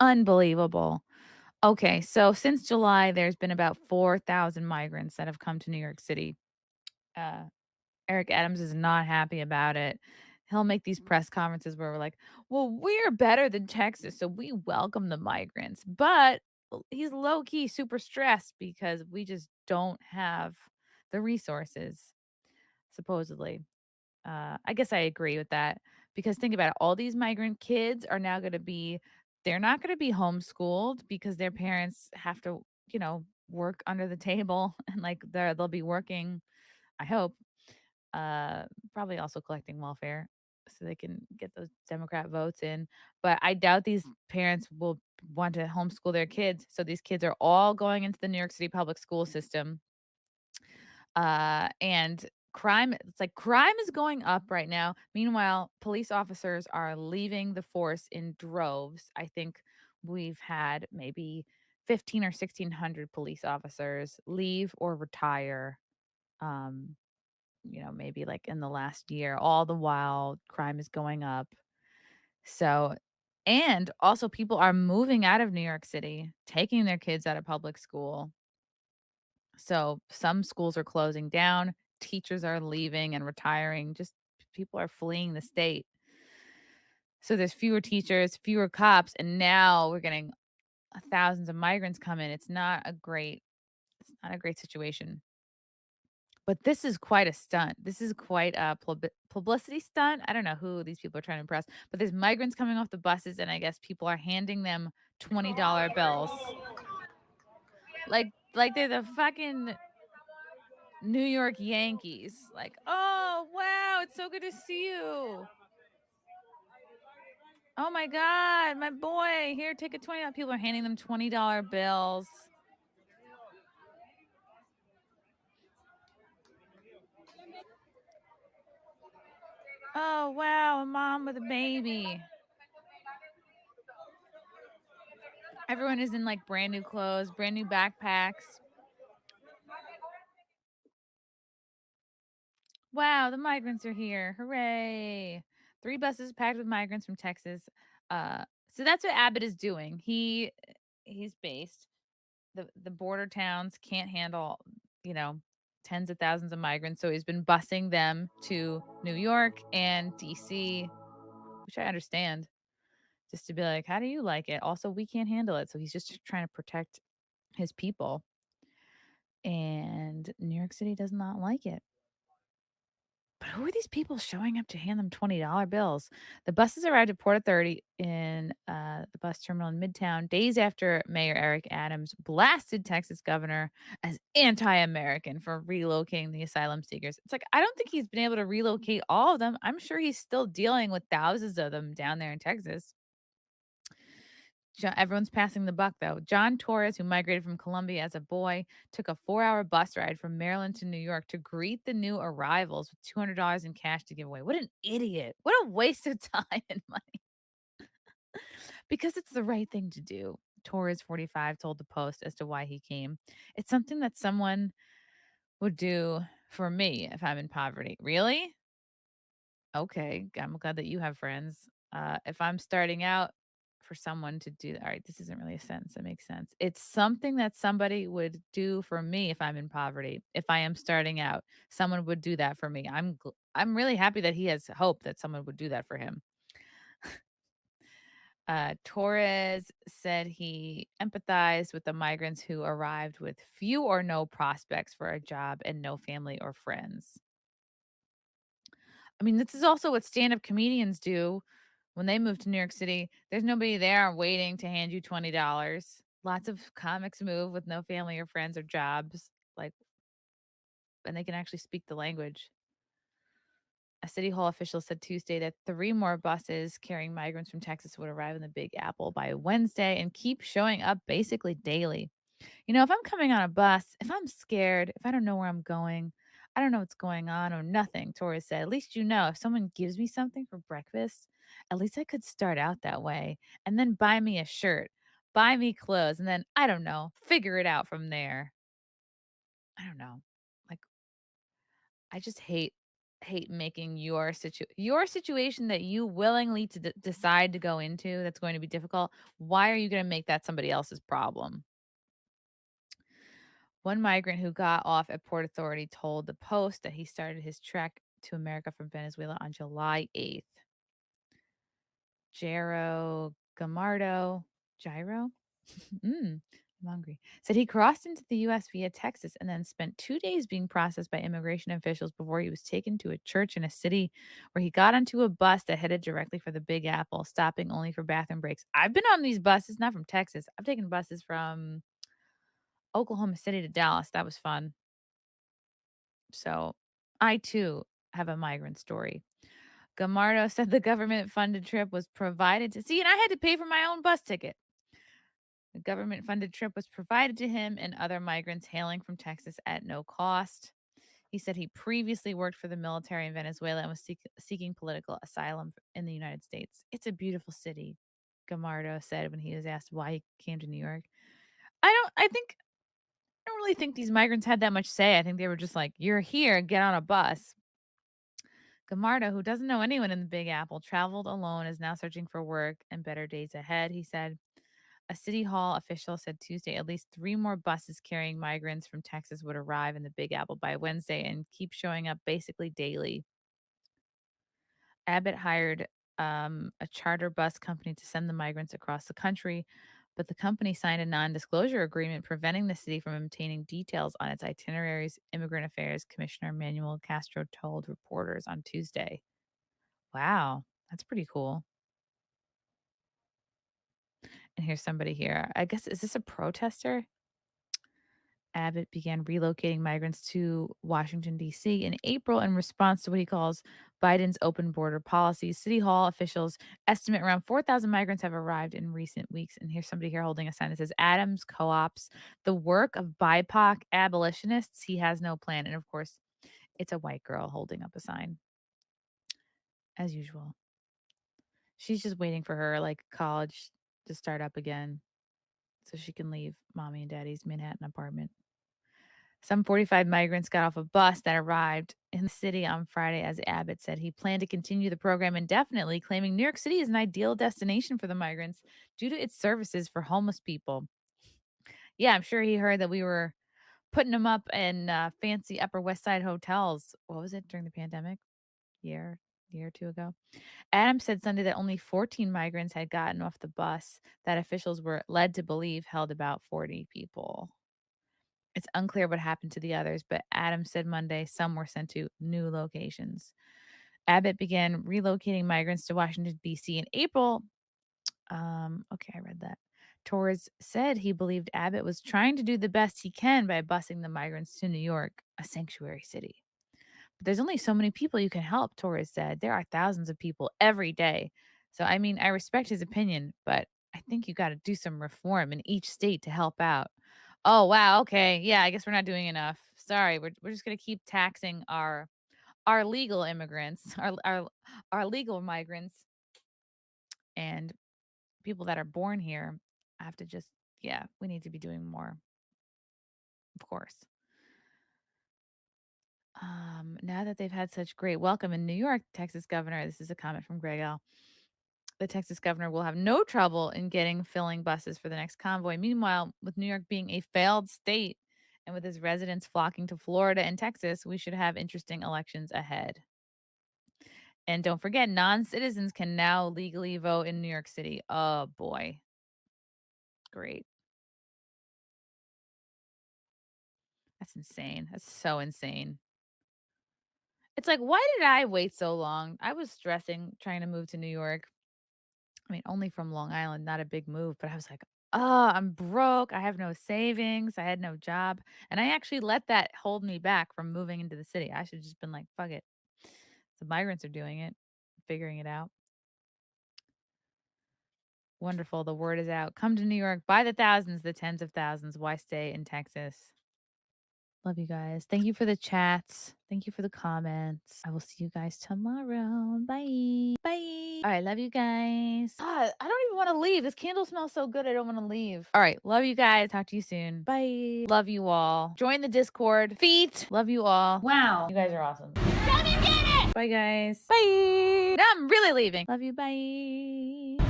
Unbelievable. Okay, so since July, there's been about 4,000 migrants that have come to New York City. Uh, Eric Adams is not happy about it. He'll make these press conferences where we're like, "Well, we're better than Texas, so we welcome the migrants." But he's low key super stressed because we just don't have the resources, supposedly. I guess I agree with that because think about it. All these migrant kids are now going to be, they're not going to be homeschooled because their parents have to, work under the table and like they'll be working, I hope, uh, probably also collecting welfare so they can get those Democrat votes in. But I doubt these parents will want to homeschool their kids. So these kids are all going into the New York City public school system, and crime, it's like crime is going up right now. Meanwhile, police officers are leaving the force in droves. I think we've had maybe 15 or 1600 police officers leave or retire. Um, maybe like in the last year, all the while crime is going up. So, and also people are moving out of New York City, taking their kids out of public school. So some schools are closing down, teachers are leaving and retiring, just people are fleeing the state. So there's fewer teachers, fewer cops, and now we're getting thousands of migrants come in. It's not a great situation. But this is quite a stunt. This is quite a publicity stunt. I don't know who these people are trying to impress, but there's migrants coming off the buses, and I guess people are handing them $20 bills. Like they're the fucking New York Yankees. Like, "Oh, wow, it's so good to see you. Oh my god, my boy. Here, take a 20." People are handing them $20 bills. Oh, wow, a mom with a baby. Everyone is in, like, brand new clothes, brand new backpacks. Wow, the migrants are here. Hooray. 3 buses packed with migrants from Texas. So that's what Abbott is doing. He's based. The border towns can't handle, you know, tens of thousands of migrants, so he's been busing them to New York and DC, which I understand, just to be like, "How do you like it?" Also, we can't handle it, so he's just trying to protect his people, and New York City does not like it. But who are these people showing up to hand them $20 bills? The buses arrived at Port Authority in the bus terminal in Midtown days after Mayor Eric Adams blasted Texas governor as anti American for relocating the asylum seekers. It's like, I don't think he's been able to relocate all of them. I'm sure he's still dealing with thousands of them down there in Texas. Everyone's passing the buck, though. John Torres, who migrated from Colombia as a boy, took a 4-hour bus ride from Maryland to New York to greet the new arrivals with $200 in cash to give away. What an idiot. What a waste of time and money. Because it's the right thing to do. Torres, 45, told the Post as to why he came. It's something that someone would do for me if I'm in poverty. Really? Okay, I'm glad that you have friends. If I'm starting out, for someone to do that, all right, this isn't really a sentence that makes sense. It's something that somebody would do for me if I'm in poverty. If I am starting out, someone would do that for me. I'm really happy that he has hope that someone would do that for him. Torres said he empathized with the migrants who arrived with few or no prospects for a job and no family or friends. I mean, this is also what stand-up comedians do when they move to New York City. There's nobody there waiting to hand you $20. Lots of comics move with no family or friends or jobs, like, and they can actually speak the language. A city hall official said Tuesday that 3 more buses carrying migrants from Texas would arrive in the Big Apple by Wednesday and keep showing up basically daily. If I'm coming on a bus, if I'm scared, if I don't know where I'm going, I don't know what's going on or nothing, Torres said. At least if someone gives me something for breakfast, at least I could start out that way and then buy me a shirt, buy me clothes, and then I don't know, figure it out from there. I don't know. Like, I just hate. hate making your situation that you willingly decide to go into that's going to be difficult. Why are you going to make that somebody else's problem? One migrant who got off at Port Authority told the Post that he started his trek to America from Venezuela on July 8th. Jero Gamardo, Gyro? I'm hungry. Said he crossed into the U.S. via Texas and then spent 2 days being processed by immigration officials before he was taken to a church in a city where he got onto a bus that headed directly for the Big Apple, stopping only for bathroom breaks. I've been on these buses, not from Texas. I've taken buses from Oklahoma City to Dallas. That was fun. So I too have a migrant story. Gamardo said the government funded trip was provided to see, and I had to pay for my own bus ticket. The government funded trip was provided to him and other migrants hailing from Texas at no cost. He said he previously worked for the military in Venezuela and was seeking political asylum in the United States. It's a beautiful city, Gamardo said when he was asked why he came to New York. I don't really think these migrants had that much say. I think they were just like, you're here, get on a bus. Gamardo, who doesn't know anyone in the Big Apple, traveled alone, is now searching for work and better days ahead. He said a city hall official said Tuesday at least 3 more buses carrying migrants from Texas would arrive in the Big Apple by Wednesday and keep showing up basically daily. Abbott hired a charter bus company to send the migrants across the country, but the company signed a non disclosure agreement preventing the city from obtaining details on its itineraries, Immigrant Affairs Commissioner Manuel Castro told reporters on Tuesday. Wow, that's pretty cool. And here's somebody here. I guess, is this a protester? Abbott began relocating migrants to Washington, D.C. in April in response to what he calls Biden's open border policies. City Hall officials estimate around 4,000 migrants have arrived in recent weeks. And here's somebody here holding a sign that says Adams co ops the work of BIPOC abolitionists. He has no plan. And of course, it's a white girl holding up a sign, as usual. She's just waiting for her like college to start up again so she can leave mommy and daddy's Manhattan apartment. Some 45 migrants got off a bus that arrived in the city on Friday, as Abbott said he planned to continue the program indefinitely, claiming New York City is an ideal destination for the migrants due to its services for homeless people. Yeah, I'm sure he heard that we were putting them up in fancy Upper West Side hotels. What was it during the pandemic? Year, year or two ago. Adams said Sunday that only 14 migrants had gotten off the bus that officials were led to believe held about 40 people. It's unclear what happened to the others, but Adams said Monday some were sent to new locations. Abbott began relocating migrants to Washington, D.C. in April. Okay, I read that. Torres said he believed Abbott was trying to do the best he can by busing the migrants to New York, a sanctuary city. But there's only so many people you can help, Torres said. There are thousands of people every day. So, I mean, I respect his opinion, but I think you got to do some reform in each state to help out. Oh, wow. Okay. Yeah, I guess we're not doing enough. Sorry. We're just going to keep taxing our legal immigrants, our legal migrants and people that are born here. I have to just yeah, we need to be doing more, of course. Now that they've had such great welcome in New York, Texas governor, this is a comment from Greg L. The Texas governor will have no trouble in getting filling buses for the next convoy. Meanwhile, with New York being a failed state and with his residents flocking to Florida and Texas, we should have interesting elections ahead. And don't forget, non citizens can now legally vote in New York City. Oh boy. Great. That's insane. That's so insane. It's like, why did I wait so long? I was stressing trying to move to New York. I mean, only from Long Island, not a big move, but I was like, "Oh, I'm broke. I have no savings. I had no job." And I actually let that hold me back from moving into the city. I should have just been like, "Fuck it." The migrants are doing it, figuring it out. Wonderful. The word is out. Come to New York by the thousands, the tens of thousands. Why stay in Texas? Love you guys. Thank you for the chats. Thank you for the comments. I will see you guys tomorrow. Bye. Bye. All right. Love you guys. God, I don't even want to leave. This candle smells so good. I don't want to leave. All right. Love you guys. Talk to you soon. Bye. Love you all. Join the Discord. Feet. Love you all. Wow. You guys are awesome. Come and get it! Bye, guys. Bye. Now I'm really leaving. Love you. Bye.